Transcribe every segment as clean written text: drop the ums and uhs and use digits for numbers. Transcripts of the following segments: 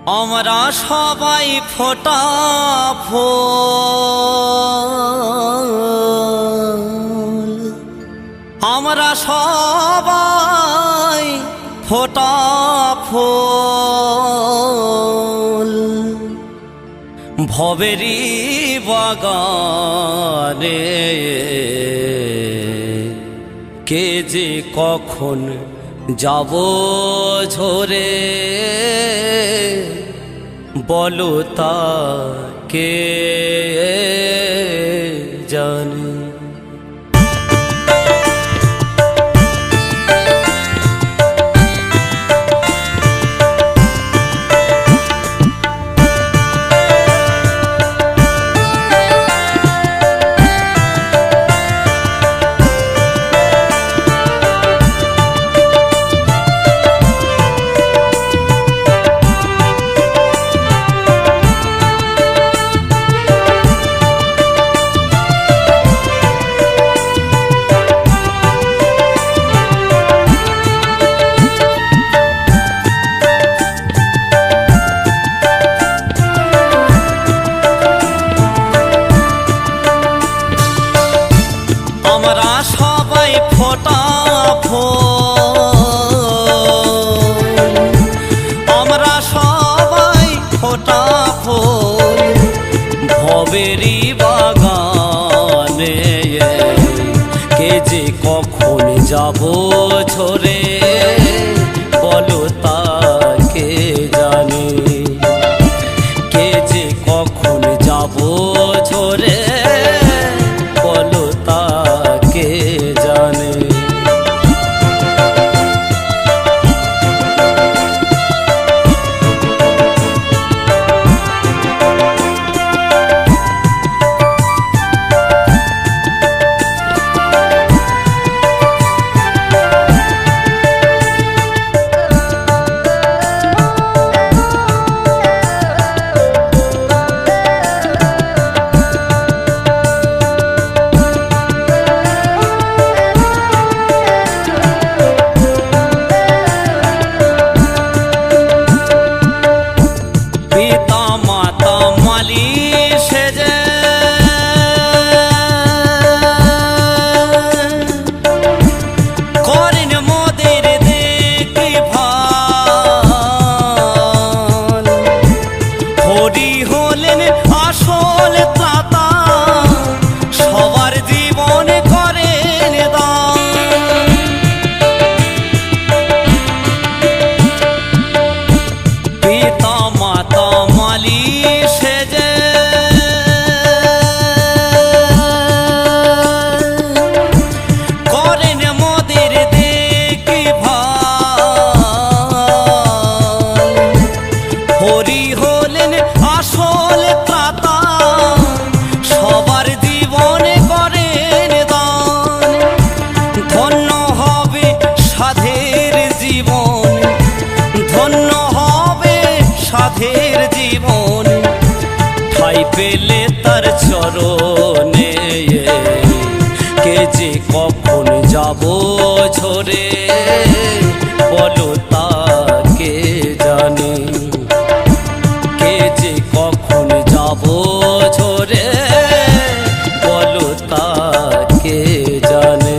আমরা সবাই ফোটা ফুল, আমরা সবাই ফোটা ফুল, ভবেরি বাগানে কে যে কখন যাব ঝরে বলো তা কে জানে। আমরা সবাই ফোটা ফুল, আমরা সবাই ফোটা ফুল, ভবেরি বাগানে কে যে কখন যাব ঝরে বলো তা কে জানে। কে যে কখন যাব ঝরে বলো তা কে জানে। জীবন ঠাই পেলে তার চরণে কে যে কখন যাব ঝরে বলো তা কে জানে। কে যে কখন যাব ঝরে বলো তা কে জানে।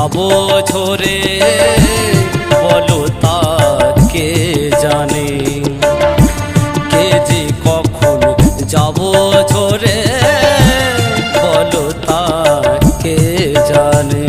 যাব ঝরে বলো তা কে জানে কে যে কখন যাব ঝরে বলো তা কে জানে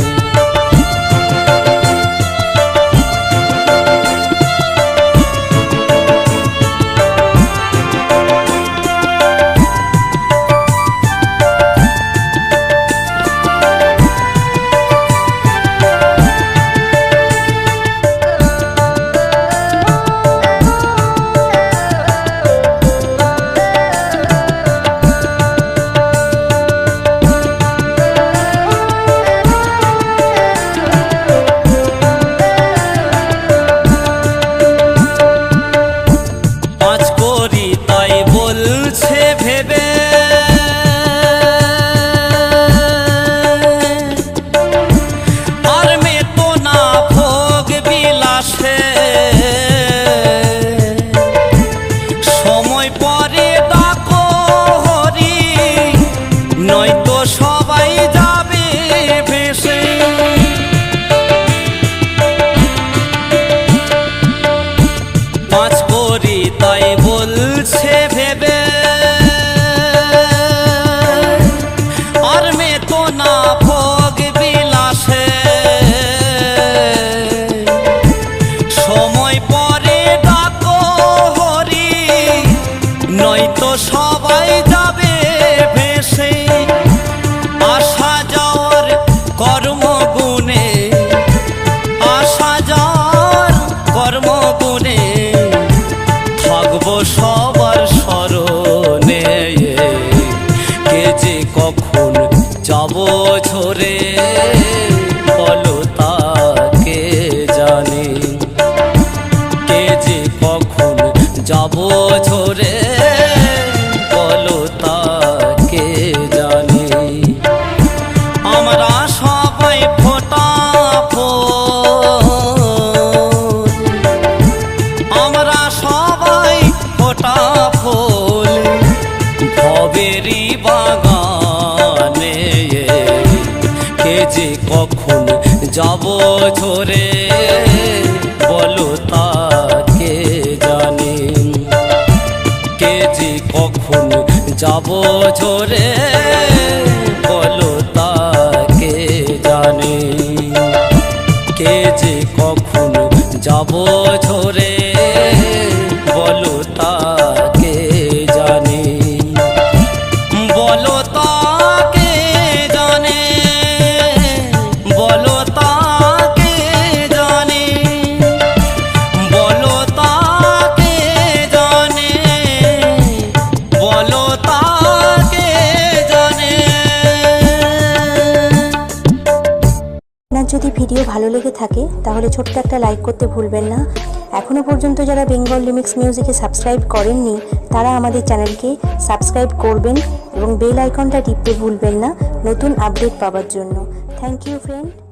নয়তো সবাই যাবে ভেসে পাঁচ করি তাই বলছে ভেবে আর মে তো না ভোগ বিলাসে সময় পরে ডাকো হরি নয়তো সবাই যাবে ভেসে আসা যাওয়ার কর্মগুণে আসা যাওয়ার কর্মগুণে থাকবো সবার স্মরণে কে যে কখন যাব ঝরে বলো তা কে জানে কে যে কখন যাব ঝরে বলো তা কে জানে আমরা সবাই ফোটা ফুল আমরা সবাই ফোটা ফুল ভবেরই বাগানে কে যে কখন যাব ঝরে বলো তা কে জানে কে যে কখন যাব ঝরে বলো তা কে জানে কে যে কখন যাব ঝরে বলো তা কে জানে বলো তা কে জানে বলো তা কে জানে বলো তা কে জানে বলো তা কে জানে। আপনার যদি ভিডিও ভালো লেগে থাকে তাহলে ছোট্ট একটা লাইক করতে ভুলবেন না। এখনো পর্যন্ত যারা বেঙ্গল লিমিক্স মিউজিকে সাবস্ক্রাইব করেননি তারা আমাদের চ্যানেলকে সাবস্ক্রাইব করবেন এবং বেল আইকনটা টিপতে ভুলবেন না নতুন আপডেট পাওয়ার জন্য। Thank you friend.